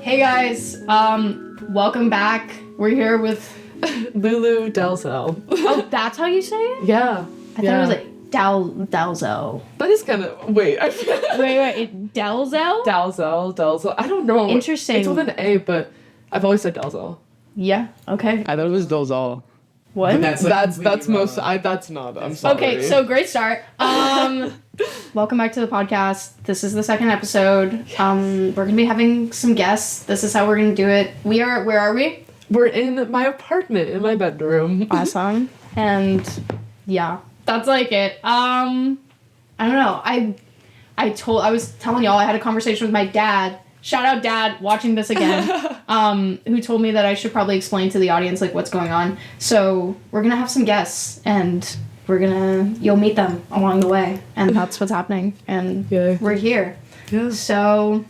Hey guys, welcome back. We're here with Lulu Dalzell. Oh, that's how you say it? Yeah. I thought it was like Dalzell. That is kind of wait. Dalzell? Dalzell. I don't know. Interesting. It's with an A, but I've always said Dalzell. Yeah. Okay. I thought it was Dalzell. What? That's most. That's not. I'm sorry. Okay, so great start. Welcome back to the podcast. This is the second episode. We're gonna be having some guests. This is how we're gonna do it. Where are we? We're in my apartment, in my bedroom. Awesome. And yeah, that's like it. I don't know. I was telling y'all I had a conversation with my dad. Shout out dad, watching this again. Who told me that I should probably explain to the audience like what's going on. So we're gonna have some guests and you'll meet them along the way, and that's what's happening. And we're here. Yeah. So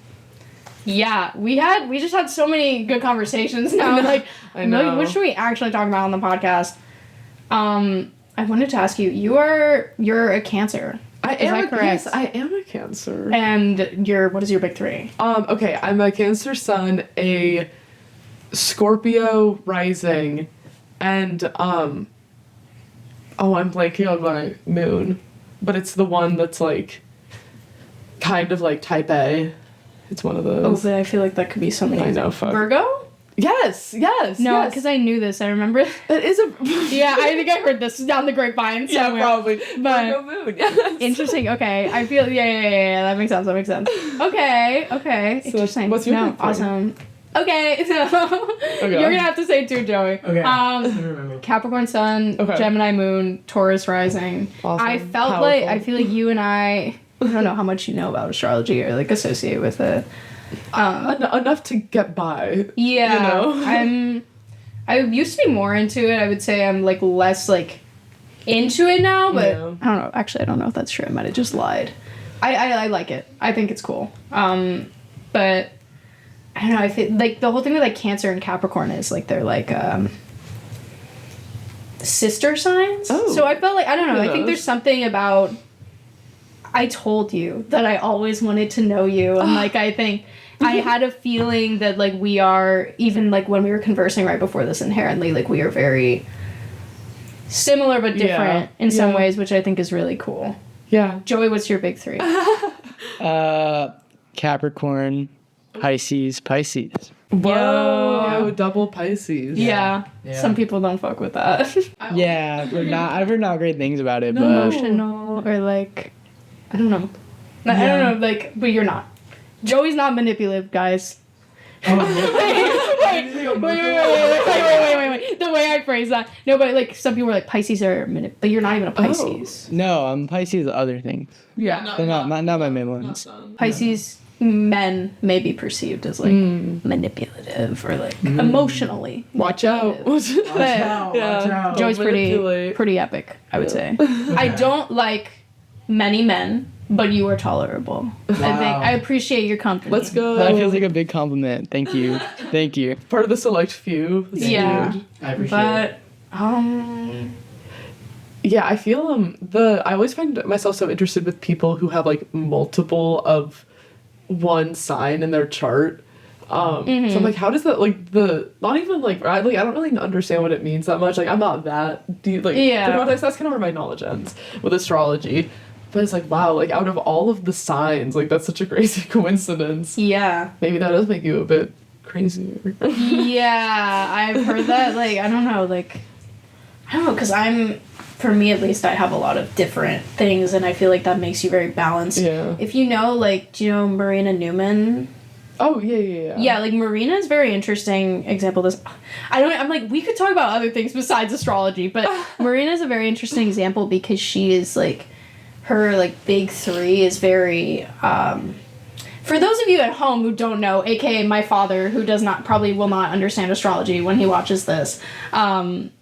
yeah, we just had so many good conversations now. Like, I know. What should we actually talk about on the podcast? I wanted to ask you. You're a Cancer. I Is that correct? Yes, I am a Cancer. And what is your big three? Okay, I'm a Cancer Sun, a Scorpio rising, and I'm blanking on my moon, but it's the one that's like kind of like type A. It's one of Oh, those. but I feel like that could be so many. I know, fuck. Virgo? Yes. No, because I knew this. I remember. It is a. Yeah, I think I heard this down the grapevine somewhere. Yeah, probably. But Virgo moon. Yes. interesting. Okay, I feel. Yeah. That makes sense. Okay. So Interesting. what's your big three? Awesome. Okay, so you're gonna have to say two, Joey. Okay. Capricorn Sun, Okay. Gemini Moon, Taurus Rising. Awesome. I feel like you and I don't know how much you know about astrology or like associate with it. Enough to get by. Yeah, You know? I used to be more into it. I would say I'm like less like into it now, but Yeah. I don't know. Actually, I don't know if that's true. I might have just lied. I like it. I think it's cool. But I don't know. I feel like the whole thing with like Cancer and Capricorn is like they're like sister signs. Oh. So I felt like I don't know. Who I think knows? there's something about. I told you that I always wanted to know you, and like I think. I had a feeling that like we are, even like when we were conversing right before this, inherently like we are very similar but different in some ways, which I think is really cool. Yeah. Joey, what's your big three? Capricorn, Pisces. Whoa. Yo. Double Pisces. Yeah. Yeah. Some people don't fuck with that. Yeah, I've heard not great things about it, but Emotional or like, I don't know. I don't know, like, but you're not. Joey's not manipulative, guys. Wait. The way I phrase that. No, but like some people are like Pisces are but you're not even a Pisces. no, I'm Pisces. Other things. Yeah. They're not my main ones. Pisces men may be perceived as like manipulative or like emotionally. Watch out. manipulative. But Yeah. Joey's Manipulate. pretty epic, I would say. I don't like many men, but you are tolerable. I appreciate your company. Let's go. That feels like a big compliment. Thank you. Part of the select few. That's Yeah. huge. I appreciate But Yeah, I feel I always find myself so interested with people who have like multiple of one sign in their chart. So I'm like, how does that like not even like I don't really understand what it means that much. Like I'm not that deep. Like Yeah. for context, that's kind of where my knowledge ends with astrology. But it's like wow, like out of all of the signs, like that's such a crazy coincidence. yeah. Maybe that does make you a bit crazier. Yeah, I've heard that. Like, I don't know, because for me at least, I have a lot of different things, and I feel like that makes you very balanced. Yeah. If you know, like, do you know Marina Newman? Oh yeah. Yeah, like Marina is a very interesting example of this. I'm like, we could talk about other things besides astrology, but Marina is a very interesting example because she is like, her like big three is very, for those of you at home who don't know, aka my father, who probably will not understand astrology when he watches this, actually,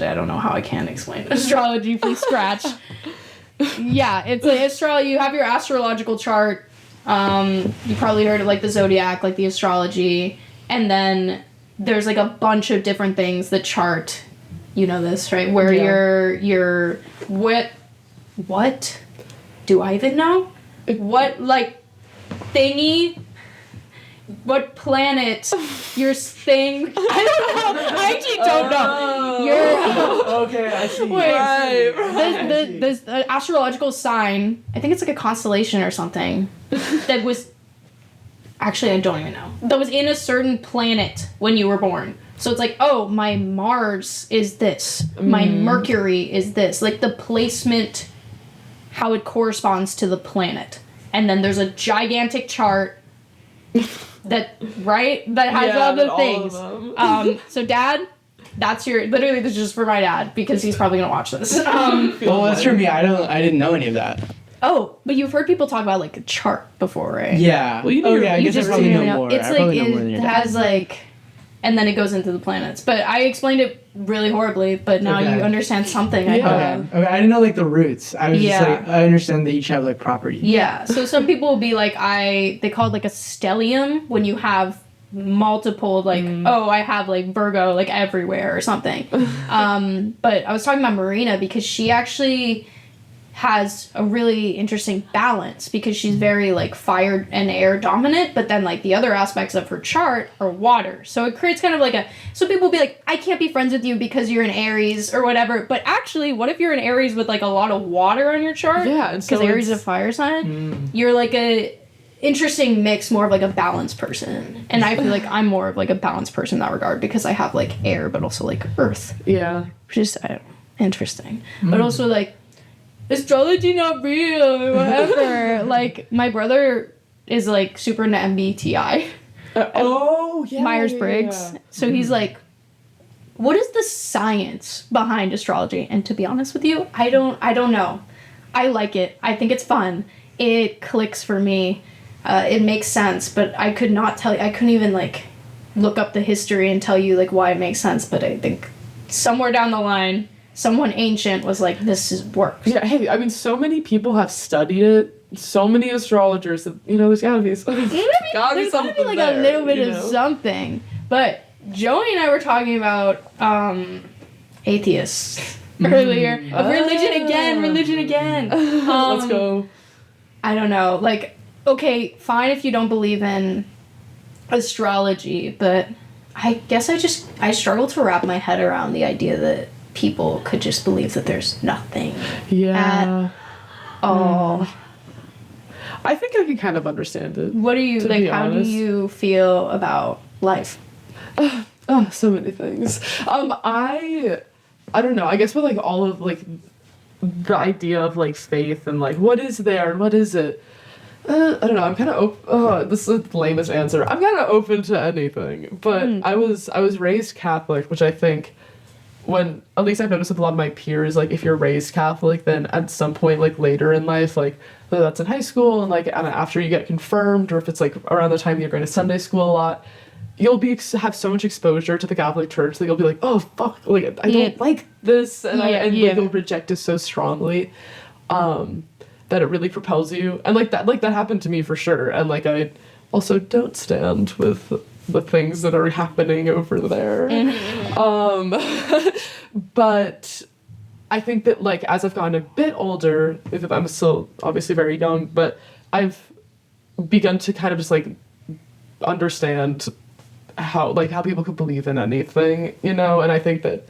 I don't know how I can explain astrology, please scratch. Yeah, it's like you have your astrological chart, you probably heard of like the zodiac, like the astrology, and then there's like a bunch of different things that chart, you know this, right? Where your what do I even know? What like thingy what planet you're staying. I don't know. I actually don't know. You're Okay, I see. wait. The astrological sign. I think it's like a constellation or something. That was. Actually, I don't even know. That was in a certain planet when you were born. So it's like, oh, my Mars is this. My Mercury is this. Like the placement, how it corresponds to the planet. And then there's a gigantic chart that has all the things. So Dad, that's literally this is just for my dad because he's probably gonna watch this. Well, that's for me. I didn't know any of that. Oh, but you've heard people talk about like a chart before, right? Yeah. Well, you know, I guess I probably know more. It's I like probably know more than it your dad. has like, and then it goes into the planets. But I explained it really horribly. But now Okay. you understand something. I hope. Okay. I didn't know like the roots. I was Yeah. just like, I understand that each have like properties. Yeah. So some people will be like, they call it like a stellium when you have multiple like I have like Virgo like everywhere or something. But I was talking about Marina because she actually has a really interesting balance because she's very like fire and air dominant, but then like the other aspects of her chart are water. So it creates kind of like so people will be like, I can't be friends with you because you're an Aries or whatever. But actually, what if you're an Aries with like a lot of water on your chart? Yeah, and so because Aries is a fire sign. You're like a interesting mix, more of like a balanced person. And I feel like I'm more of like a balanced person in that regard because I have like air, but also like earth, Yeah. which is interesting. But also like, astrology not real or whatever. Like my brother is like super into MBTI, Yeah. Myers-Briggs. So he's like, what is the science behind astrology? And to be honest with you, I don't know. I like it. I think it's fun. It clicks for me. It makes sense, but I could not tell you. I couldn't even like look up the history and tell you like why it makes sense. But I think somewhere down the line, someone ancient was like, works. Yeah, hey, I mean, so many people have studied it. So many astrologers, there's gotta be something. There's gotta be like there, a little bit you of know? something. But Joey and I were talking about atheists earlier. Religion again. Let's go. I don't know. Like, okay, fine if you don't believe in astrology, but I guess I struggle to wrap my head around the idea that people could just believe that there's nothing Yeah. at all. I think I can kind of understand it. What do you To like? be How do honest. you feel about life? Oh, so many things. I don't know. I guess with like all of like the idea of like faith and like what is there and what is it. I don't know. I'm kind of open. This is the lamest answer. I'm kind of open to anything, but I was raised Catholic, which I think when at least I've noticed with a lot of my peers, like if you're raised Catholic, then at some point like later in life, like whether that's in high school and like after you get confirmed, or if it's like around the time you're going to Sunday school a lot, you'll have so much exposure to the Catholic Church that you'll be like, oh fuck, like I don't like this, and like you'll reject it so strongly, that it really propels you, and like that happened to me for sure, and like I also don't stand with the things that are happening over there. But I think that like as I've gotten a bit older, if I'm still obviously very young, but I've begun to kind of just like understand how people could believe in anything, and I think that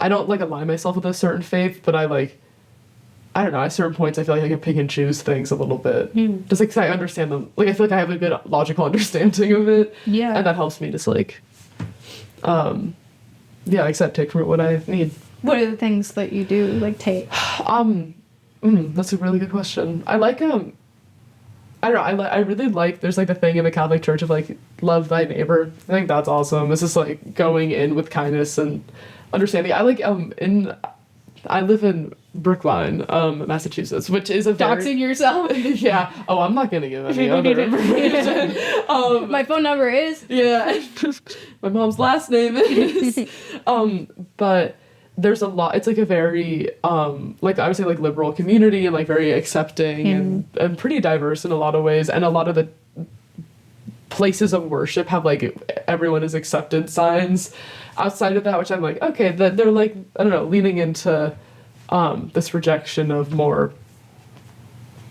I don't like align myself with a certain faith, but I don't know, at certain points I feel like I can pick and choose things a little bit. Just like 'cause I understand them. Like I feel like I have a good logical understanding of it. Yeah. And that helps me just like take from it what I need. What are the things that you do like take? That's a really good question. I like I don't know, I really like there's like the thing in the Catholic Church of like love thy neighbor. I think that's awesome. It's just like going in with kindness and understanding. I like I live in Brookline, Massachusetts, which is a Doxing yourself? Yeah. Oh, I'm not gonna give any other information. My phone number is? Yeah. My mom's last name is. But there's a lot. It's like a very like I would say like liberal community and like very accepting and pretty diverse in a lot of ways, and a lot of the places of worship have like everyone is accepted signs outside of that, which I'm like, okay, that they're like, I don't know, leaning into this rejection of more,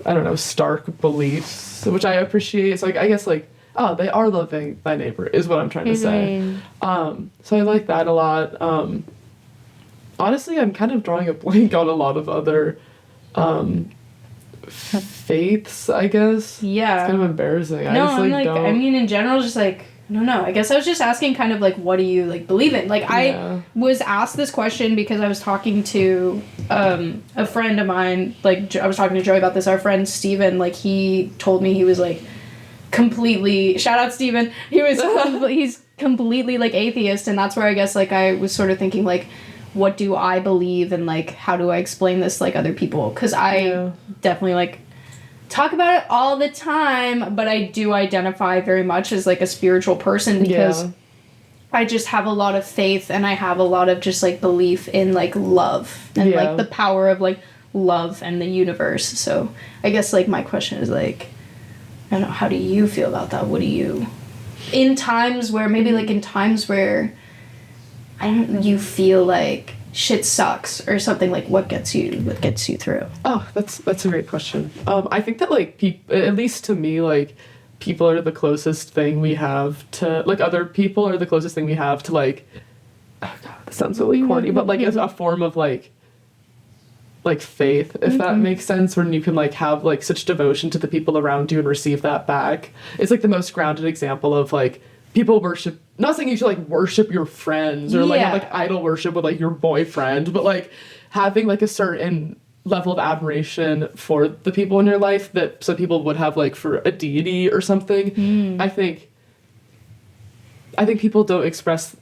I don't know, stark beliefs, which I appreciate. So like I guess like oh, they are loving thy neighbor, is what I'm trying to say. So I like that a lot. Honestly, I'm kind of drawing a blank on a lot of other faiths, I guess. Yeah. It's kind of embarrassing. No, I just, I'm like, don't... I mean, in general, just like, I don't know. I guess I was just asking kind of like, what do you like believe in? Like, Yeah. I was asked this question because I was talking to a friend of mine. Like, I was talking to Joey about this. Our friend Steven, like, he told me he was like completely, shout out Steven, he's completely like atheist. And that's where I guess like I was sort of thinking like, what do I believe and like, how do I explain this to like other people? Because I definitely like talk about it all the time, but I do identify very much as like a spiritual person because I just have a lot of faith and I have a lot of just like belief in like love and like the power of like love and the universe. So I guess like my question is like, I don't know, how do you feel about that? What do you, in times where maybe like in times where I don't, you feel like shit sucks or something, like what gets you through? Oh, that's a great question. I think that like at least to me, like people are the closest thing we have to like other people are the closest thing we have to like, oh god, this sounds really corny, but like as a form of like faith, if that makes sense, when you can like have like such devotion to the people around you and receive that back. It's like the most grounded example of like people worship, not saying you should like worship your friends or like have like idol worship with like your boyfriend, but like having like a certain level of admiration for the people in your life that some people would have like for a deity or something. I think people don't express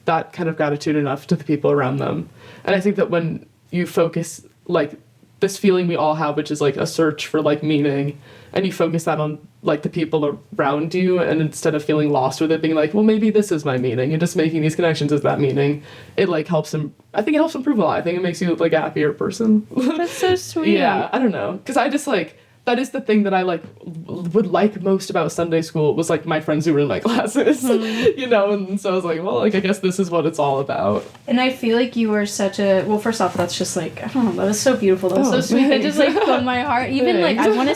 that kind of gratitude enough to the people around them. And I think that when you focus like this feeling we all have, which is like a search for like meaning, and you focus that on like the people around you, and instead of feeling lost with it, being like, well, maybe this is my meaning, and just making these connections as that meaning, it like helps them. I think it helps improve a lot. I think it makes you like a happier person. That's so sweet. Yeah, I don't know, because I just like that is the thing that I like would like most about Sunday school was like my friends who were in my classes, you know, and so I was like, well, like I guess this is what it's all about. And I feel like you were such a, well, first off, that's just like, I don't know, that was so beautiful, that was so sweet, that just like filled my heart. Even like, I want to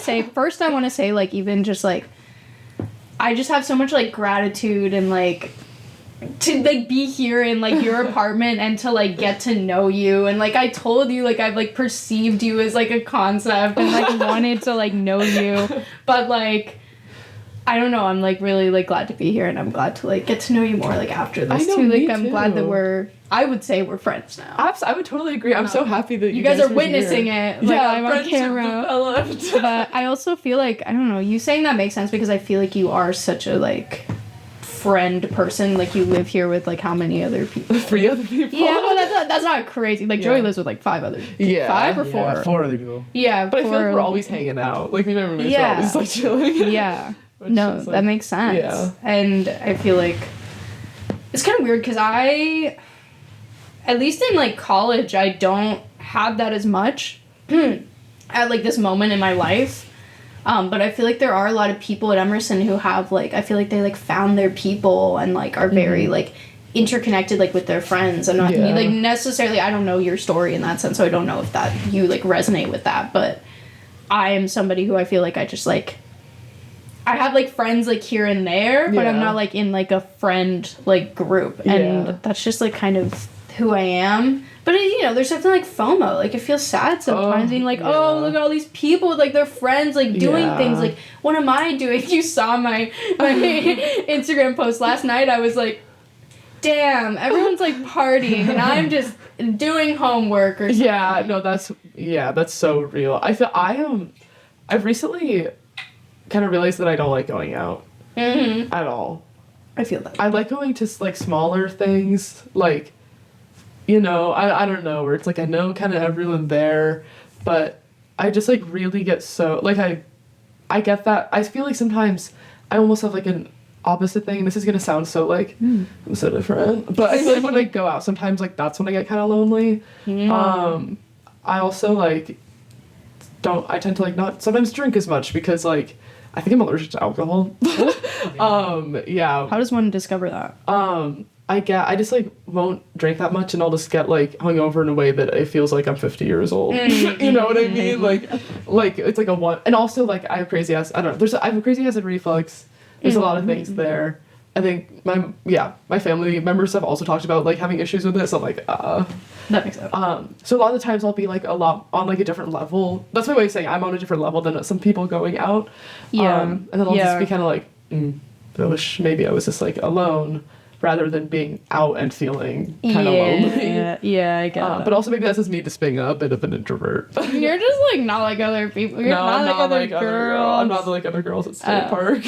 say like even just like, I just have so much like gratitude and like to like be here in like your apartment and to like get to know you, and like I told you like I've like perceived you as like a concept and like wanted to like know you, but like I don't know, I'm like really like glad to be here, and I'm glad to like get to know you more like after this too. Like I'm glad that I would say we're friends now. I would totally agree. I'm so happy that you guys are witnessing it. Like, yeah, I'm on camera. But I also feel like, I don't know, you saying that makes sense because I feel like you are such a like friend person. Like you live here with like how many other people? 3 other people. Yeah, well that's not crazy. Like Joey lives with like 5 other people. Yeah. 5 or 4? Yeah, 4 other people. Yeah, but I feel like we're always hanging out. Like me and my roommates are always like chilling. Yeah. No, like, that makes sense. Yeah. And I feel like it's kind of weird because at least in like college, I don't have that as much at like this moment in my life. But I feel like there are a lot of people at Emerson who have like, I feel like they like found their people and like are very like interconnected like with their friends. And not like necessarily, I don't know your story in that sense, so I don't know if that you like resonate with that. But I am somebody who I feel like I just like, I have like friends like here and there, but I'm not like in like a friend like group, and that's just like kind of who I am. But you know, there's something like FOMO. Like it feels sad sometimes being like, oh, look at all these people with like their friends like doing things. Like what am I doing? You saw my Instagram post last night. I was like, damn, everyone's like partying and I'm just doing homework or something. Yeah, no, that's so real. I've recently kind of realized that I don't like going out at all. I feel that. I like going to like smaller things, like, you know, I don't know, where it's like I know kind of everyone there, but I just like really get so like I get that. I feel like sometimes I almost have like an opposite thing, and this is gonna sound so like I'm so different, but I feel like when I go out sometimes like that's when I get kind of lonely. I also like I tend to like not sometimes drink as much because like I think I'm allergic to alcohol. Yeah. How does one discover that? I just like won't drink that much, and I'll just get like hungover in a way that it feels like I'm 50 years old. You know what I mean? Like it's like a one, and also like I have crazy ass. I don't know. I have a crazy acid reflux. There's a lot of things there. I think my family members have also talked about like having issues with this. I'm like, That makes sense. So a lot of the times I'll be like a lot on like a different level. That's my way of saying I'm on a different level than some people going out. Yeah. And then I'll just be kind of like, I wish maybe I was just like alone rather than being out and feeling kind of lonely. Yeah, I get that. But also maybe that's just me just being a bit of an introvert. You're just like not like other people. You're I'm not like other girls. I'm not like other girls at State Park.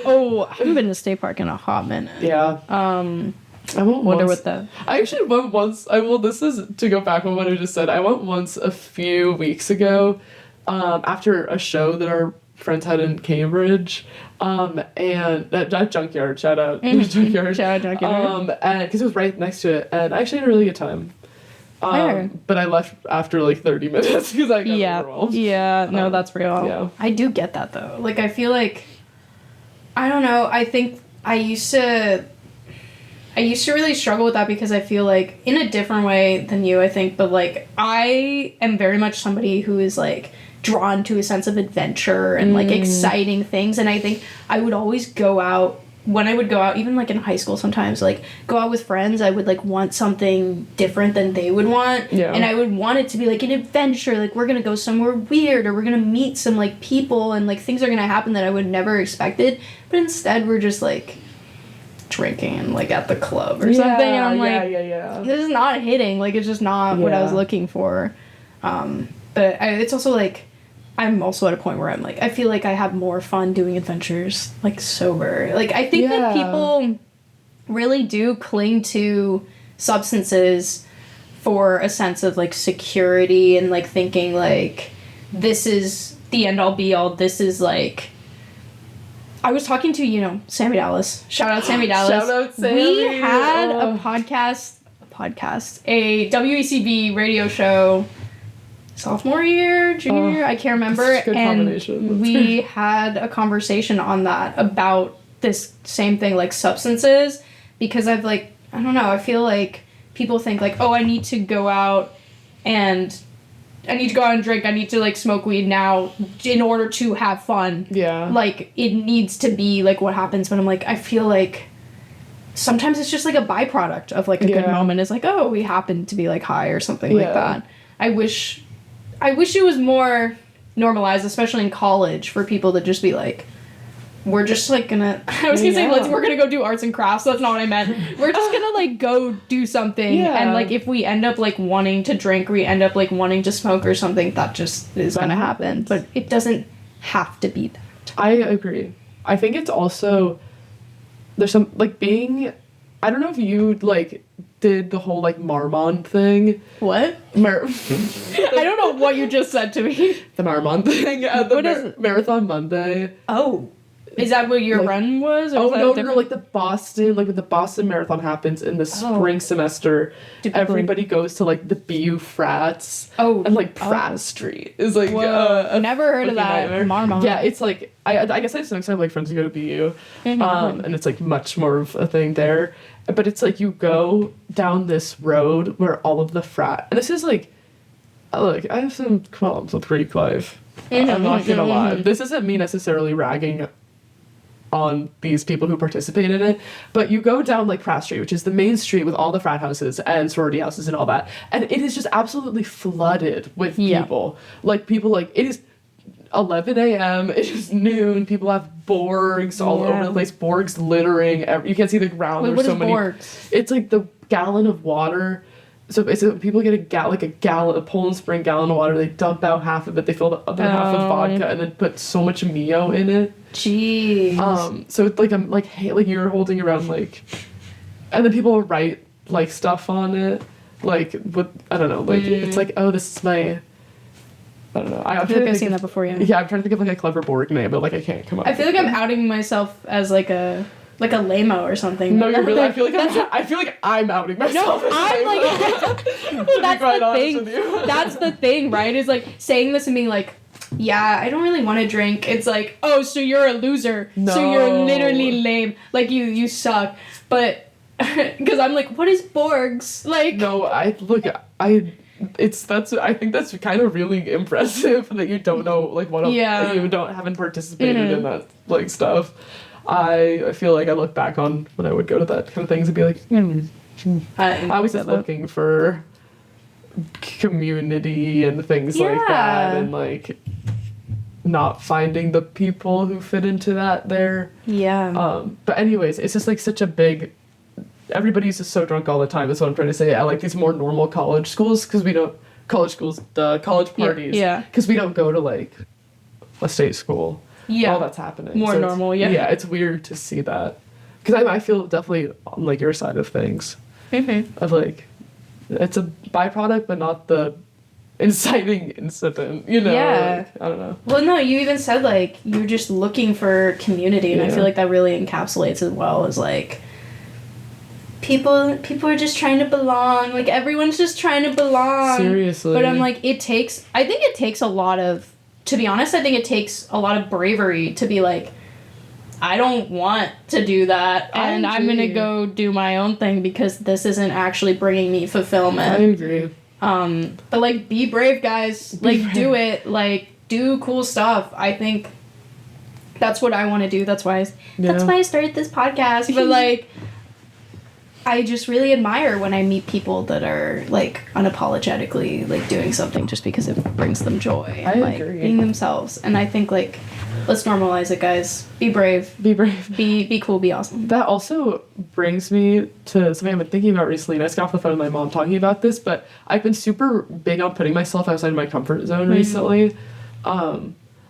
Oh, I haven't been to State Park in a hot minute. Yeah. I went Wonder once. what the. I actually went once. This is to go back on what I just said. I went once a few weeks ago, after a show that our friends had in Cambridge, and that Junkyard. Shout out Junkyard. Shout out Junkyard. And because it was right next to it, and I actually had a really good time. But I left after like 30 minutes because I got overwhelmed. Yeah, no, that's real. Yeah. I do get that though. Like I feel like, I don't know. I think I used to really struggle with that because I feel like in a different way than you, I think, but like I am very much somebody who is like drawn to a sense of adventure and like exciting things, and I think I would always go out when I would go out, even like in high school sometimes, like go out with friends, I would like want something different than they would want. Yeah. And I would want it to be like an adventure, like we're gonna go somewhere weird or we're gonna meet some like people and like things are gonna happen that I would never expected. But instead we're just like drinking like at the club or something, and I'm like, this is not hitting, like it's just not what I was looking for. But it's also like I'm also at a point where I'm like, I feel like I have more fun doing adventures like sober. Like I think that people really do cling to substances for a sense of like security and like thinking like this is the end all be all. This is like, I was talking to, Sammy Dallas. Shout out Sammy Dallas. Shout out Sammy. We had a WECB radio show sophomore year, junior year, I can't remember. Good and combination. We had a conversation on that about this same thing, like substances, because I've like, I don't know, I feel like people think like, oh, I need to go out and drink, I need to like smoke weed now in order to have fun. Yeah. Like it needs to be like what happens, but I'm like, I feel like sometimes it's just like a byproduct of like a good moment. It's like, oh, we happen to be like high or something like that. I wish it was more normalized, especially in college, for people to just be like, we're just like gonna, I was gonna say, we're gonna go do arts and crafts. That's not what I meant. We're just gonna like go do something. And like if we end up like wanting to drink, we end up like wanting to smoke or something, that just is gonna happen. But it doesn't have to be that. I agree. I think it's also, there's some, like being, I don't know if you like did the whole like Marmon thing. What? I don't know what you just said to me. The Marmon thing at the What is it? Marathon Monday. Oh. Is that what your run was? Or was that no, like the Boston, like when the Boston Marathon happens in the spring semester, everybody goes to like the BU frats. Oh. And like Pratt Street is like never heard of that. Marmon. Yeah, it's like I guess I just don't have like friends who go to BU. And it's like much more of a thing there. But it's like you go down this road where all of the and this is like, look, I have some qualms with Greek life. I'm not gonna lie. This isn't me necessarily ragging on these people who participate in it, but you go down like Pratt Street, which is the main street with all the frat houses and sorority houses and all that, and it is just absolutely flooded with people. Like people, like it is 11 a.m. It is noon. People have Borgs all over the place. Borgs littering. You can't see the ground. Wait, There's what so is many. Borgs? It's like the gallon of water. So basically, people get a Poland Spring gallon of water. They dump out half of it. They fill the other half with vodka, and then put so much Mio in it. Jeez. So it's like I'm like, hey, like you're holding around like, and then people write like stuff on it, like with I don't know, like it's like, oh, this is my. I don't know. I feel like I've seen that before. Yeah, I'm trying to think of like a clever Borg name, but like I can't come up. I feel like I'm outing myself as like a lame-o or something. No, you're really. I feel like I'm outing myself. No, I'm like. That's the thing. That's the thing, right? Is like saying this and being like, yeah, I don't really want to drink. It's like, oh, so you're a loser. No. So you're literally lame. Like you suck. But because I'm like, what is Borgs? Like. No, I think that's kind of really impressive that you don't know like what you haven't participated in that like stuff. I feel like I look back on when I would go to that kind of things and be like, I was just looking for community and things like that, and like not finding the people who fit into that there. Yeah. But anyways, it's just like such a big. Everybody's just so drunk all the time. That's what I'm trying to say. I like these more normal college schools because we don't college parties. Yeah. Because we don't go to like a state school. Yeah. All that's happening. More So normal. Yeah. Yeah, it's weird to see that because I feel definitely on like your side of things. Mm-hmm. Of like, it's a byproduct, but not the inciting incident. You know. Yeah. Like, I don't know. Well, no, you even said like you're just looking for community, and I feel like that really encapsulates as well as like. People are just trying to belong. Like, everyone's just trying to belong. Seriously. But I'm like, I think it takes a lot of, to be honest, I think it takes a lot of bravery to be like, I don't want to do that. And I'm going to go do my own thing because this isn't actually bringing me fulfillment. I agree. But, like, be brave, guys. Like, do it. Like, do cool stuff. I think that's what I want to do. That's why I started this podcast. But, like... I just really admire when I meet people that are like unapologetically like doing something just because it brings them joy and like agree. being themselves. And I think like let's normalize it, guys. Be brave. Be brave. Be cool. Be awesome. That also brings me to something I've been thinking about recently, and I just got off the phone with my mom talking about this, but I've been super big on putting myself outside my comfort zone recently.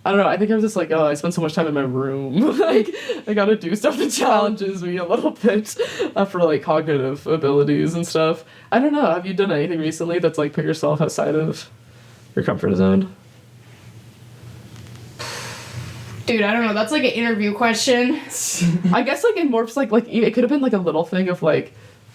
I don't know, I think I'm just like, I spend so much time in my room. Like, I gotta do stuff that challenges me a little bit for, like, cognitive abilities and stuff. I don't know, have you done anything recently that's, like, put yourself outside of your comfort zone? Dude, I don't know, that's, like, an interview question. I guess, like, it morphs, like, it could have been, like, a little thing of, like,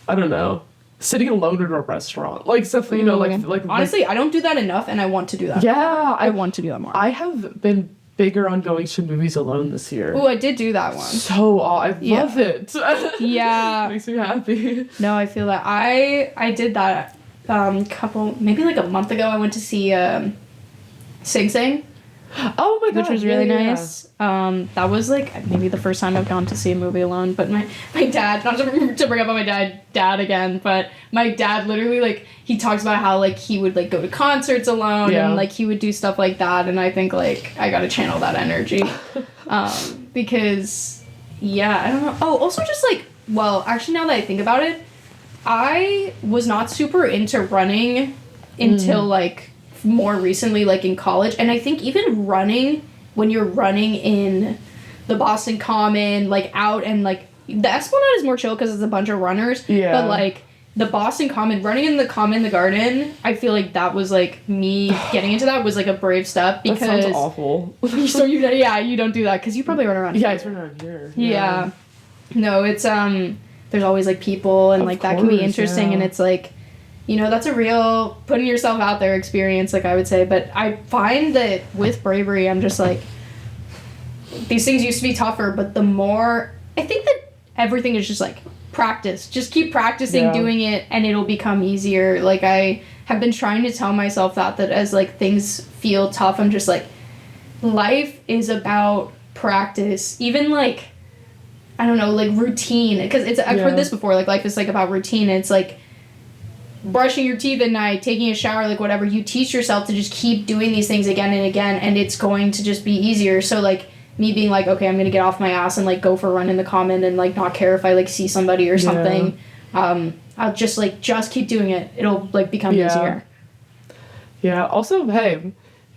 I don't know, sitting alone at a restaurant. Like, stuff, you know, like... Honestly, I don't do that enough, and I want to do that. Yeah. I want to do that more. I have been bigger on going to movies alone this year. Oh, I did do that one. So, I love it. Yeah. Makes me happy. No, I feel that. I did that maybe like a month ago. I went to see Sing Sing. Oh my god, which was really nice. That was like maybe the first time I've gone to see a movie alone. But my dad, not to bring up on my dad again, but my dad literally like he talks about how like he would like go to concerts alone and like he would do stuff like that. And I think like I gotta channel that energy because I don't know. Oh, also just like actually now that I think about it, I was not super into running until like more recently, like in college. And I think even running, when you're running in the Boston Common, like out and like the Esplanade is more chill because it's a bunch of runners. Yeah. But like the Boston Common, running in the Common, the Garden, I feel like that was like me getting into that was like a brave step because that sounds awful. So you don't do that because you probably run around here. I run around here. Yeah. No, it's there's always like people and like that can be interesting and it's like, you know, that's a real putting yourself out there experience, like I would say. But I find that with bravery, I'm just like, these things used to be tougher, but the more, I think that everything is just like practice. Just keep practicing doing it and it'll become easier. Like I have been trying to tell myself that as like things feel tough, I'm just like, life is about practice. Even like, I don't know, like routine. Because I've heard this before, like life is like about routine. And it's like, brushing your teeth at night, taking a shower, like whatever, you teach yourself to just keep doing these things again and again, and it's going to just be easier. So like me being like, okay, I'm gonna get off my ass and like go for a run in the Common and like not care if I like see somebody or something. I'll just keep doing it. It'll like become easier. Yeah. Also, hey,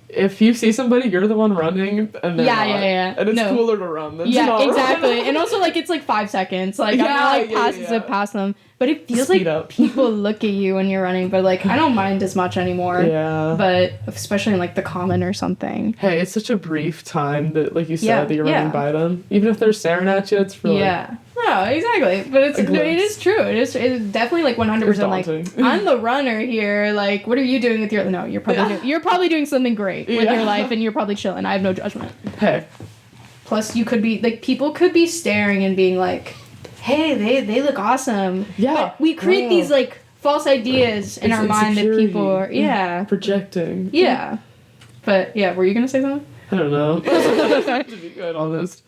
if you see somebody, you're the one running, and they're not. And it's cooler to run than to not exactly. run. And also, like, it's like 5 seconds. Like, I'm not like zip past them. But it feels Speed like up. people look at you when you're running. But like, I don't mind as much anymore. Yeah. But especially in like the Common or something. Hey, it's such a brief time that, like you said, that you're running by them. Even if they're staring at you, it's for like. No, exactly. But it is true. It is definitely like 100% like, I'm the runner here. Like, what are you doing with your... No, you're probably doing something great with your life and you're probably chilling. I have no judgment. Hey. Plus, you could be... Like, people could be staring and being like, hey, they look awesome. Yeah. But we create these, like, false ideas in our mind that people are... Yeah. Projecting. Yeah. But, yeah, were you going to say something? I don't know. To be quite honest.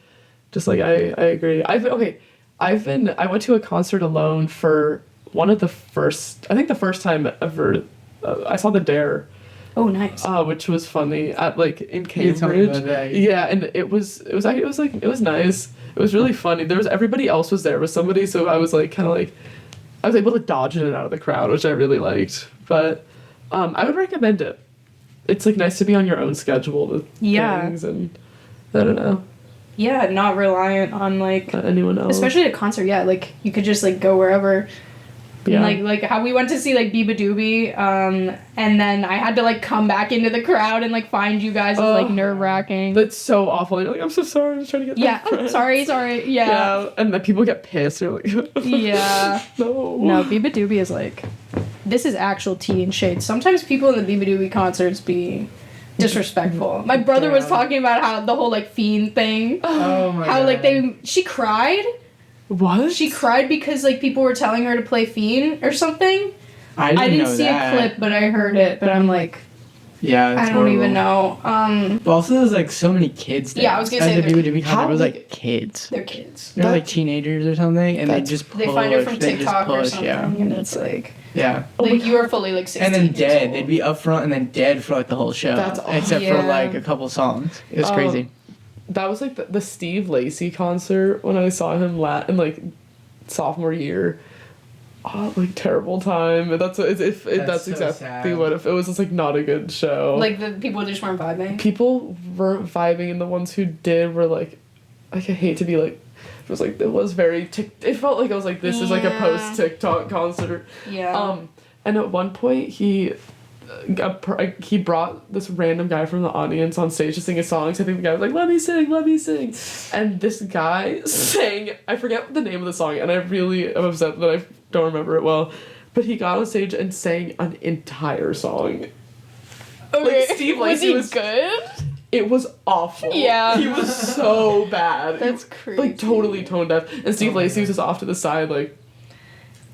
Just like I agree. I went to a concert alone for one of the first, I think the first time ever. I saw the Dare. Oh, nice. Which was funny at like in You told me Cambridge. about that. Yeah, and it was nice. It was really funny. Everybody else was there with somebody, so I was like kind of like I was able to dodge in and out of the crowd, which I really liked. But I would recommend it. It's like nice to be on your own schedule with things, and I don't know. Yeah, not reliant on like anyone else. Especially at a concert, yeah, like you could just like go wherever. Yeah. Like how we went to see like Biba Doobie, and then I had to like come back into the crowd and like find you guys. It was like nerve-wracking. That's so awful. You're like, I'm so sorry. I'm just trying to get. Yeah, sorry. Yeah. And then people get pissed. They're like, yeah. No, Biba Doobie is like, this is actual tea and shade. Sometimes people in the Biba Doobie concerts be disrespectful. My brother was talking about how the whole like fiend thing. Oh my how God. like she cried. What? She cried because like people were telling her to play fiend or something. I didn't know see that. a clip, but I heard it. But I'm like, Yeah, that's I don't even horrible. know. But also, there's like so many kids there. Yeah, I was gonna say At the they're- BBW concert, it was like kids. They're kids. They're like teenagers or something, and they just push. They find her from they just TikTok or push, something, Yeah, and it's like yeah. you are fully like 16 And then years dead. old. They'd be up front and then dead for like the whole show. That's except for Yeah. like a couple songs. It was crazy. That was like the Steve Lacy concert when I saw him in like sophomore year. Oh, like terrible time. That's so exactly sad. what it was just like not a good show. Like the people just weren't vibing. People weren't vibing, and the ones who did were like I hate to be like. It was like it was very. It felt like I was like this is like a Yeah. post TikTok concert. Yeah. And at one point he brought this random guy from the audience on stage to sing a song. So I think the guy was like, let me sing. And this guy sang, I forget the name of the song, and I really am upset that I don't remember it well. But he got on stage and sang an entire song. Okay. Like Steve Lacy was he good? It was awful. Yeah. He was so bad. That's crazy. Like totally tone deaf. And Steve Lacy was just off to the side like,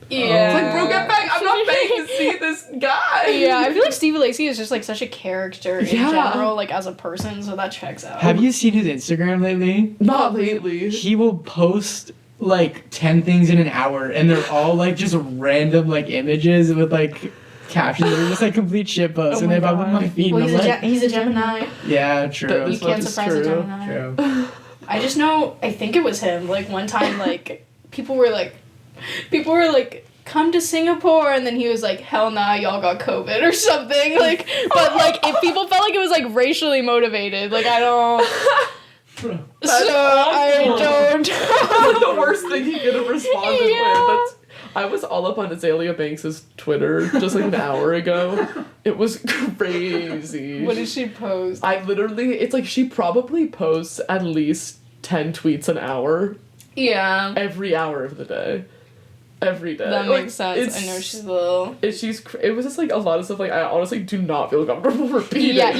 Yeah. it's like, bro, get back. I'm not paying to see this guy. Yeah, I feel like Steve Lacy is just like such a character in Yeah. general, like as a person, so that checks out. Have you seen his Instagram lately? Not lately. He will post like 10 things in an hour, and they're all like just random like images with like captions that are just like complete shit posts, and my they pop up God. on my feed. Well, and I'm like, he's a Gemini. yeah, true. That You is can't much surprise a true. Gemini. True. I just know, I think it was him. Like one time, like people were like, come to Singapore, and then he was like, hell nah, y'all got COVID or something. Like, but like if people felt like it was like racially motivated, like I don't. I don't. The worst thing he could have responded with. I was all up on Azalea Banks' Twitter just like an hour ago. It was crazy. What did she post? It's like she probably posts at least 10 tweets an hour. Yeah. Every hour of the day. Every day. That Like, makes sense. I know she's a little. It was just like a lot of stuff like I honestly do not feel comfortable repeating. Yeah.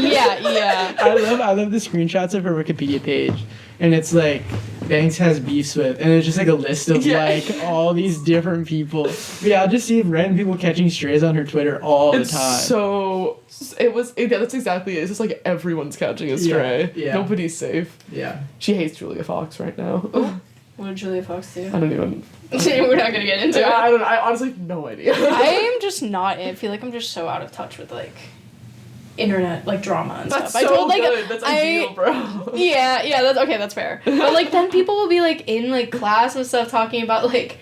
I love the screenshots of her Wikipedia page, and it's like Banks has beefs with, and it's just like a list of like all these different people. But yeah, I'll just see random people catching strays on her Twitter all the time. So that's exactly it. It's just like everyone's catching a stray. Yeah. Nobody's safe. Yeah. She hates Julia Fox right now. What did Julia Fox do? I don't even. We're not gonna get into it. I honestly have no idea. I am just not. I feel like I'm just so out of touch with like internet like drama and That's stuff. so I told like good. That's ideal, bro. Yeah, that's okay, that's fair. But like then people will be like in like class and stuff talking about like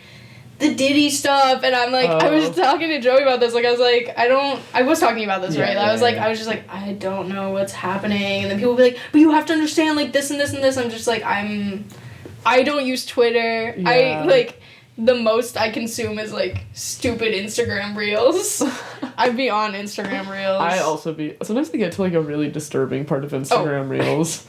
the Diddy stuff, and I'm like I was talking to Joey about this, like I was talking about this, right? I was was just like, I don't know what's happening, and then people will be like, but you have to understand like this and this and this. I'm just like I don't use Twitter. Yeah. I like the most I consume is like stupid Instagram reels. I'd be on Instagram reels. I also be sometimes I get to like a really disturbing part of Instagram reels.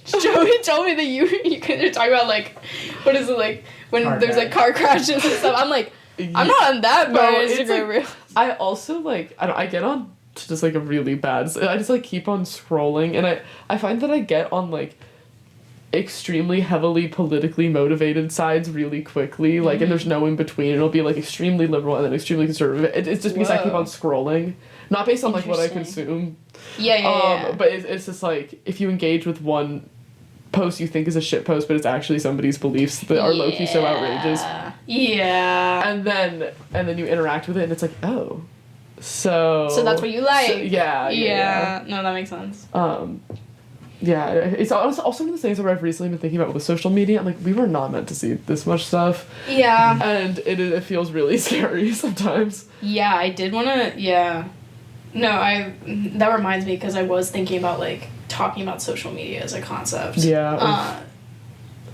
Joey told me that you guys are talking about like what is it like when there's like car crashes and stuff. I'm like I'm not on that part of Instagram reels. I also like I get on to just like a really bad. I just like keep on scrolling, and I find that I get on like extremely heavily politically motivated sides really quickly, like, and there's no in between. It'll be like extremely liberal and then extremely conservative. It's just because I keep on scrolling, not based on like what I consume. Yeah. But it's just like if you engage with one post you think is a shit post, but it's actually somebody's beliefs that are low-key so outrageous. Yeah. And then you interact with it, and it's like, oh, so that's what you like. So, yeah. No, that makes sense. Yeah, it's also one of the things where I've recently been thinking about with social media. I'm like, we were not meant to see this much stuff. Yeah. And it feels really scary sometimes. Yeah, I did want to, yeah. No, that reminds me, because I was thinking about, like, talking about social media as a concept. Yeah.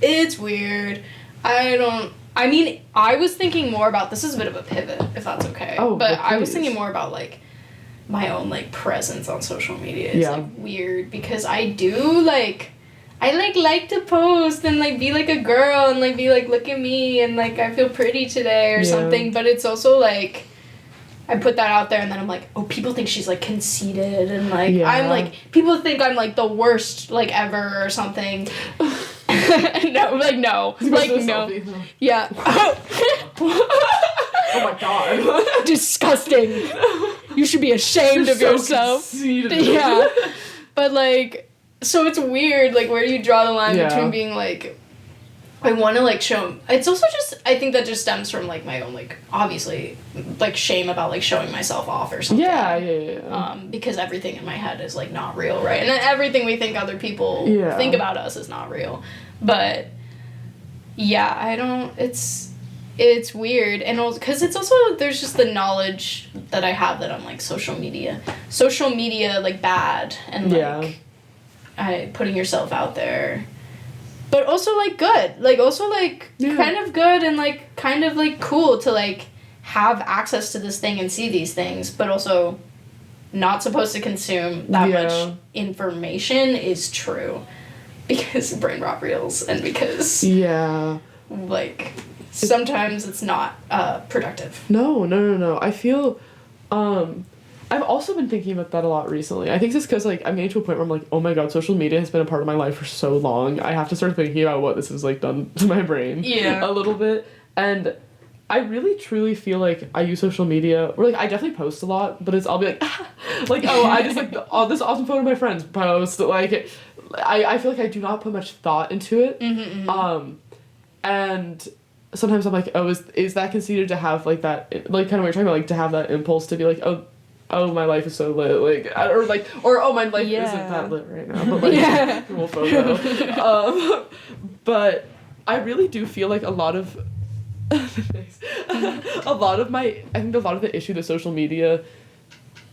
It's weird. I mean, I was thinking more about, this is a bit of a pivot, if that's okay. Oh, but I was please. thinking more about, like, my own, like, presence on social media is, like, weird, because I do, like, I, like to post and, like, be, like, a girl and, like, be, like, look at me and, like, I feel pretty today or something, but it's also, like, I put that out there and then I'm like, oh, people think she's, like, conceited and, like, I'm, like, people think I'm, like, the worst, like, ever or something. No. Like, no. Selfie. Yeah. Oh my god. Disgusting. You should be ashamed of yourself. Yeah. But, like, so it's weird, like, where do you draw the line between being, like, I want to, like, show... It's also just... I think that just stems from, like, my own, like, obviously, like, shame about, like, showing myself off or something. Yeah. Because everything in my head is, like, not real, right? And everything we think other people think about us is not real. But, yeah, I don't... It's weird. And also... Because it's also... There's just the knowledge that I have that I'm, like, social media, like, bad. And, like, putting yourself out there... But also, like, good. Like, also, like, kind of good and, like, kind of, like, cool to, like, have access to this thing and see these things. But also not supposed to consume that much information is true. Because brain rot reels and because... Yeah. Like, sometimes it's not productive. No. I feel... I've also been thinking about that a lot recently. I think it's because, like, I'm getting to a point where I'm like, oh my god, social media has been a part of my life for so long. I have to start thinking about what this has, like, done to my brain. Yeah. A little bit. And I really, truly feel like I use social media, or, like, I definitely post a lot, but I'll be like, like, oh, I just, like, this awesome photo my friends post. Like, I feel like I do not put much thought into it. And sometimes I'm like, oh, is that conceited to have, like, that, like, kind of what you're talking about, like, to have that impulse to be like, oh, my life is so lit, like, or my life isn't that lit right now, but, like, cool photo. But I really do feel like a lot of the issue that social media,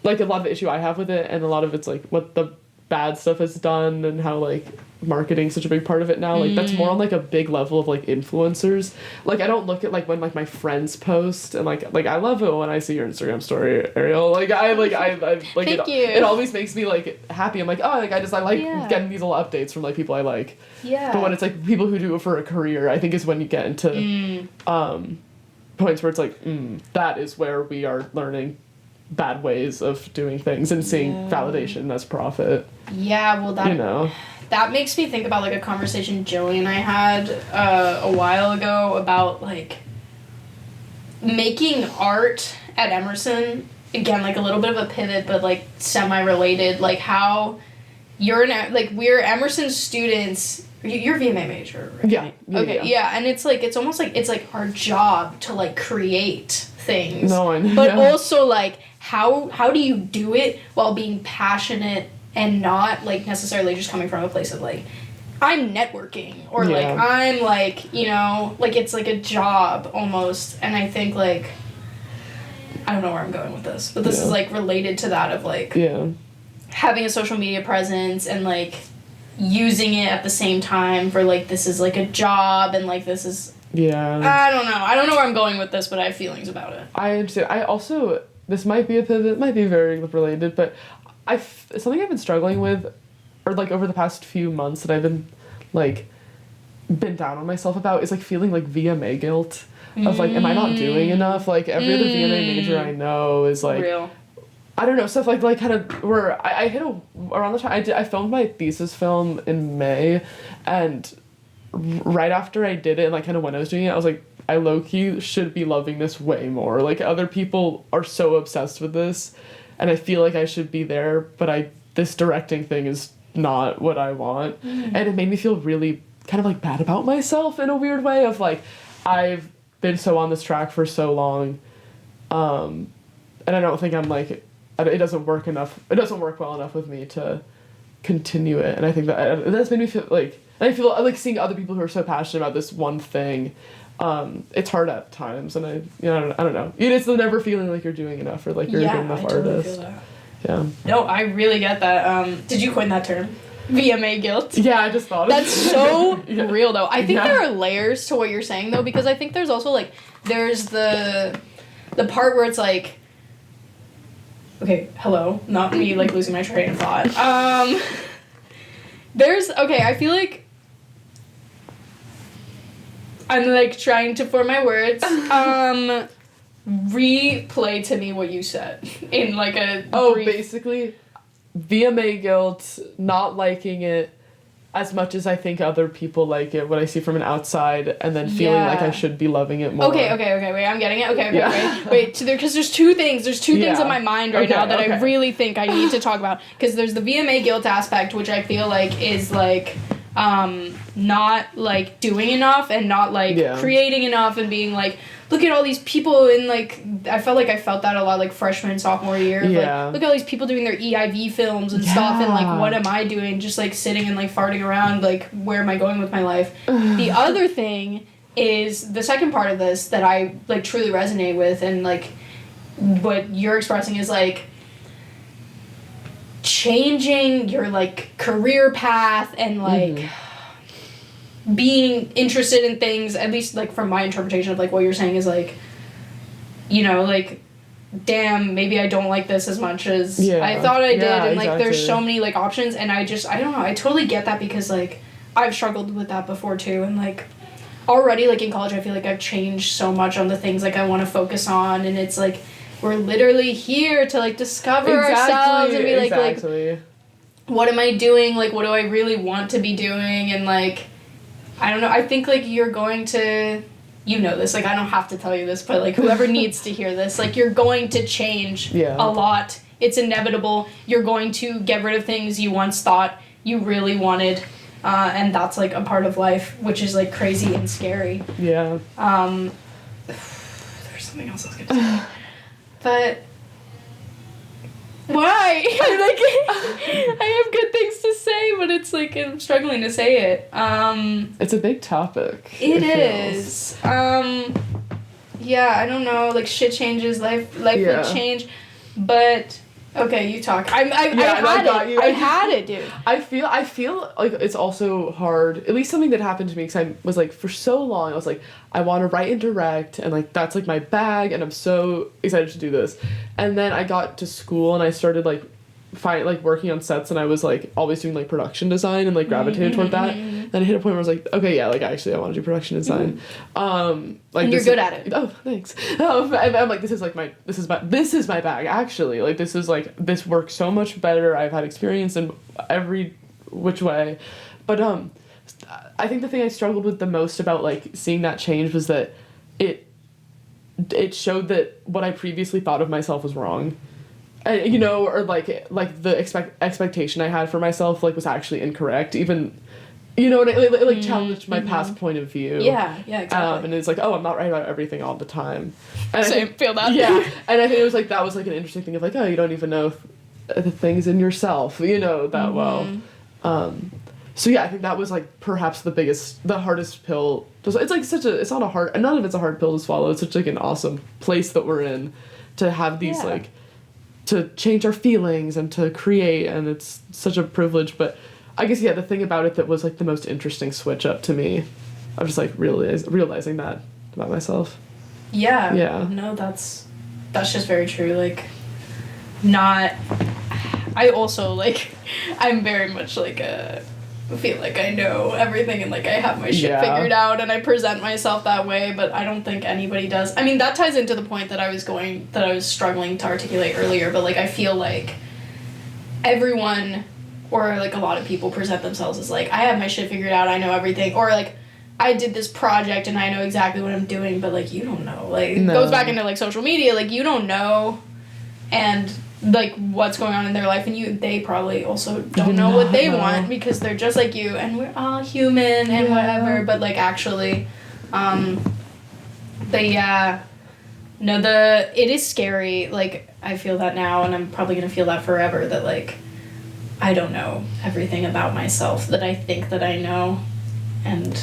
like, a lot of the issue I have with it, and a lot of it's, like, what the bad stuff has done, and how, like, marketing's such a big part of it now, like, that's more on, like, a big level of, like, influencers. Like, I don't look at, like, when, like, my friends post, and, like, I love it when I see your Instagram story, Ariel. Like, I like, Thank you. It always makes me, like, happy. I'm like, oh, like, I like getting these little updates from, like, people I like. Yeah. But when it's, like, people who do it for a career, I think is when you get into, points where it's like, that is where we are learning bad ways of doing things and seeing validation as profit. Yeah, well, that... You know? That makes me think about, like, a conversation Joey and I had a while ago about, like, making art at Emerson. Again, like, a little bit of a pivot, but, like, semi-related. Like, how we're Emerson students. You're a VMA major, right? Yeah. Okay, yeah. And it's, like, it's almost like it's, like, our job to, like, create things. No, I know. But also, like, how do you do it while being passionate and not, like, necessarily just coming from a place of, like, I'm networking, or, like, I'm, like, you know, like, it's, like, a job, almost, and I think, like, I don't know where I'm going with this, but this is, like, related to that of, like, having a social media presence, and, like, using it at the same time for, like, this is, like, a job, and, like, this is... I don't know where I'm going with this, but I have feelings about it. I understand. I also... This might be a pivot, it might be very related, but something I've been struggling with, or, like, over the past few months that I've been, like, been down on myself about is, like, feeling, like, VMA guilt of, like, am I not doing enough? Like, every other VMA major I know is, like... Real. I don't know, stuff like kind of where I hit around the time I filmed my thesis film in May, and right after I did it and, like, kind of when I was doing it, I was like, I low-key should be loving this way more. Like, other people are so obsessed with this, and I feel like I should be there, but this directing thing is not what I want. And it made me feel really kind of like bad about myself in a weird way of like, I've been so on this track for so long, and I don't think I'm like, it doesn't work well enough with me to continue it. And I think that's made me feel like, and I feel like seeing other people who are so passionate about this one thing, it's hard at times, and I don't know. It's the never feeling like you're doing enough or like you're a good enough artist. Feel that. Yeah. No, I really get that. Did you coin that term? VMA guilt. Yeah, I just thought that's so real though. I think there are layers to what you're saying though, because I think there's also like there's the part where it's like, okay, hello, not me like losing my train of thought. I feel like I'm like trying to form my words. Replay to me what you said in like a basically VMA guilt, not liking it as much as I think other people like it, what I see from an outside, and then feeling like I should be loving it more. Okay, wait, I'm getting it. Wait, because there's two things in my mind right now that I really think I need to talk about, because there's the VMA guilt aspect, which I feel like is like, not like doing enough and not like creating enough and being like, look at all these people in like, I felt that a lot like freshman, sophomore year. Like, look at all these people doing their EIV films and stuff, and like, what am I doing? Just like sitting and like farting around, like, where am I going with my life? The other thing is the second part of this that I like truly resonate with, and like what you're expressing is like changing your like career path and like being interested in things, at least like from my interpretation of like what you're saying is like, you know, like, damn, maybe I don't like this as much as I thought I did, and like there's so many like options, and I don't know, I totally get that, because like I've struggled with that before too, and like already like in college I feel like I've changed so much on the things like I want to focus on, and it's like we're literally here to like discover ourselves and be like what am I doing, like what do I really want to be doing, and like I don't know, I think like you're going to, you know this, like I don't have to tell you this, but like whoever needs to hear this, like you're going to change a lot. It's inevitable. You're going to get rid of things you once thought you really wanted, and that's like a part of life, which is like crazy and scary. Yeah. There's something else I was gonna say. But why? I have good things to say, but it's like I'm struggling to say it. It's a big topic. It is. Yeah, I don't know. Like shit changes, life would change, but okay, you talk. I had it, dude. I feel like it's also hard. At least something that happened to me, because I was like for so long I was like, I want to write and direct, and like that's like my bag, and I'm so excited to do this. And then I got to school and I started like working on sets, and I was like always doing like production design and like gravitated toward that. Then I hit a point where I was like, okay, yeah, like actually I want to do production design. Like, and you're good at it. Oh, thanks. I'm like, this is my bag actually. Like this works so much better. I've had experience in every which way, but I think the thing I struggled with the most about like seeing that change was that it showed that what I previously thought of myself was wrong. You know, or like the expectation I had for myself like was actually incorrect. Even, you know, it challenged my past point of view. Yeah, exactly. And it's like, oh, I'm not right about everything all the time. And Same, feel that. Yeah, and I think it was like that was like an interesting thing of like, oh, you don't even know the things in yourself, you know, that well. So yeah, I think that was like perhaps the hardest pill. It's like none of it's a hard pill to swallow. It's such like an awesome place that we're in to have these like, to change our feelings and to create, and it's such a privilege. But I guess the thing about it that was like the most interesting switch up to me, I'm just like realizing that about myself. Yeah. No, that's just very true. Like, I also like, I'm very much like feel like I know everything and like I have my shit figured out, and I present myself that way, but I don't think anybody does. I mean, that ties into the point that I was struggling to articulate earlier, but like I feel like everyone, or like a lot of people, present themselves as like, I have my shit figured out, I know everything, or like I did this project and I know exactly what I'm doing, but like you don't know. Like it goes back into like social media, like you don't know, and like what's going on in their life, and they probably also don't know what they want because they're just like you, and we're all human and whatever, but like actually, but yeah, no, it is scary. Like I feel that now, and I'm probably gonna feel that forever, that like I don't know everything about myself that I think that I know, and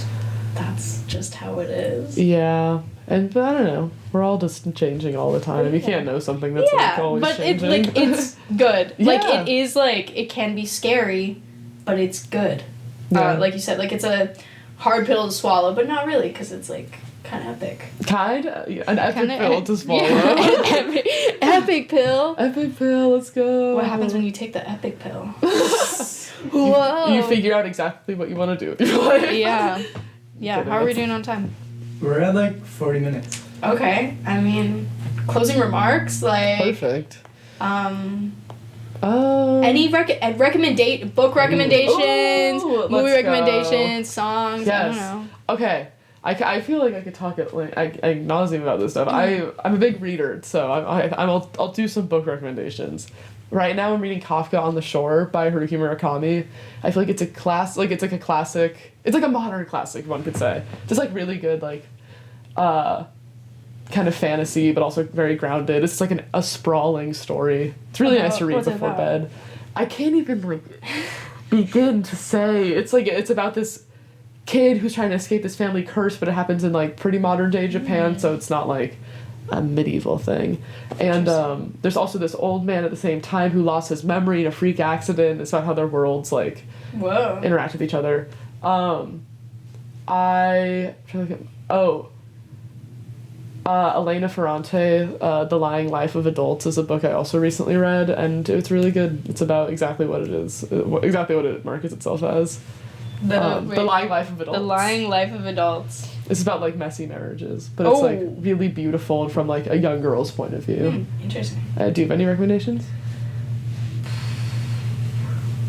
that's just how it is. Yeah. But I don't know. We're all just changing all the time. You can't know something that's like always changing. But it's good. Yeah. Like it is like it can be scary, but it's good. Yeah. Like you said, like it's a hard pill to swallow, but not really, because it's like kind of epic. An epic pill to swallow. Yeah, epic pill. Epic pill. Let's go. What happens when you take the epic pill? Whoa. You figure out exactly what you want to do with your life. Yeah. Yeah. How are we doing on time? We're at like 40 minutes. Okay. I mean, closing remarks, like Perfect. Any book recommendations, movie recommendations, songs. Yes. I don't know. Okay. I feel like I could talk at like I nauseam about this stuff. I'm a big reader, so I'll do some book recommendations. Right now I'm reading Kafka on the Shore by Haruki Murakami. I feel like it's a classic. It's like a modern classic, one could say. Just like really good, like kind of fantasy, but also very grounded. It's like a sprawling story. It's really nice to read before bed. I can't even like begin to say. It's about this kid who's trying to escape his family curse, but it happens in like pretty modern day Japan, so it's not like a medieval thing. And there's also this old man at the same time who lost his memory in a freak accident. It's about how their worlds like interact with each other. Elena Ferrante, The Lying Life of Adults is a book I also recently read, and it's really good. It's about exactly what it is, exactly what it markets itself as. The Lying Life of Adults. The Lying Life of Adults. It's about like messy marriages, but it's like really beautiful from like a young girl's point of view. Interesting. Do you have any recommendations?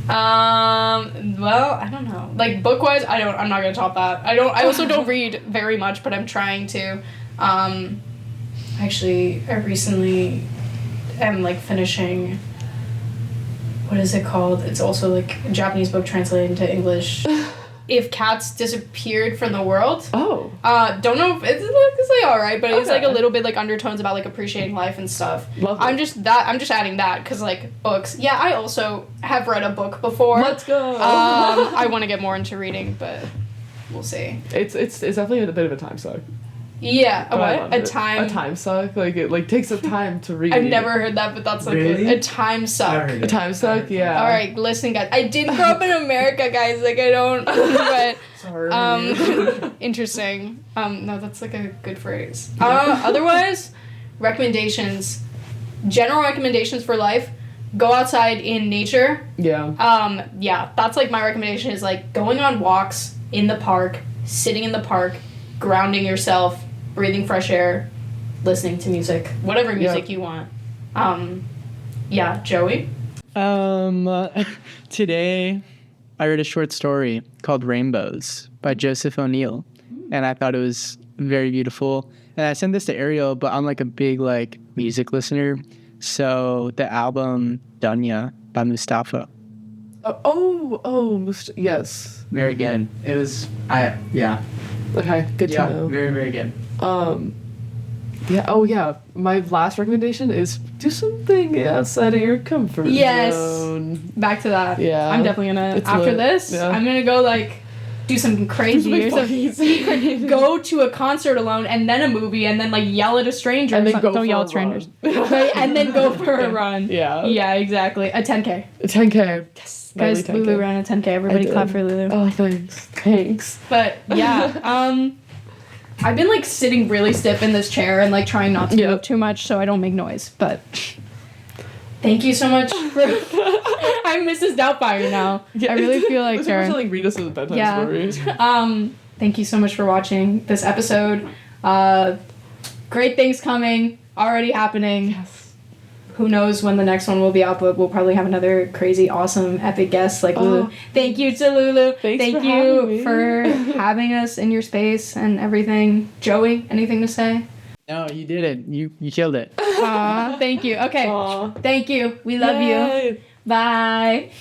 Well, I don't know. Like book wise, I'm not gonna top that. I also don't read very much, but I'm trying to. Actually, I recently am like finishing. What is it called? It's also like a Japanese book translated into English. If Cats Disappeared from the World. Oh. Don't know if it's like alright, but it's like a little bit like undertones about like appreciating life and stuff. Lovely. I'm just adding that because like books. Yeah, I also have read a book before. Let's go. I want to get more into reading, but we'll see. It's definitely a bit of a time suck. Yeah, A time suck. Like it like takes a time to read. I've never heard that, but that's like a time suck. A time suck, yeah. All right, listen, guys. I didn't grow up in America, guys. Like I don't. But sorry. Interesting. No, that's like a good phrase. Otherwise, recommendations. General recommendations for life. Go outside in nature. Yeah. Yeah, that's like my recommendation is like going on walks in the park, sitting in the park, grounding yourself, breathing fresh air, listening to music, whatever music you want. Yeah, Joey? Today I read a short story called Rainbows by Joseph O'Neill, and I thought it was very beautiful. And I sent this to Ariel, but I'm like a big like music listener, so the album Dunya by Mustafa. Yes. Very good. It was, Okay, good to know. Very, very good. My last recommendation is do something outside of your comfort zone. Back to that. Yeah. I'm definitely gonna, after this, I'm gonna go, like, do something crazy or something. Go to a concert alone, and then a movie, and then, like, yell at a stranger. And then go Don't yell at strangers. And then go for a run. Yeah. Yeah, exactly. A 10K. A 10K. Yes. Guys, Lulu ran a 10K. Everybody clap for Lulu. Oh, thanks. But, yeah, I've been, like, sitting really stiff in this chair and, like, trying not to move too much so I don't make noise, but thank you so much for... I'm Mrs. Doubtfire now. Yeah, I really feel like her. Like, read us a bedtime stories. Thank you so much for watching this episode. Great things coming, already happening. Yes. Who knows when the next one will be out, but we'll probably have another crazy, awesome, epic guest like Lulu. Thank you to Lulu. Thank you for having us in your space and everything. Joey, anything to say? No, you didn't. You killed it. Aw, thank you. Okay. Aw. Thank you. We love you. Yay. Bye.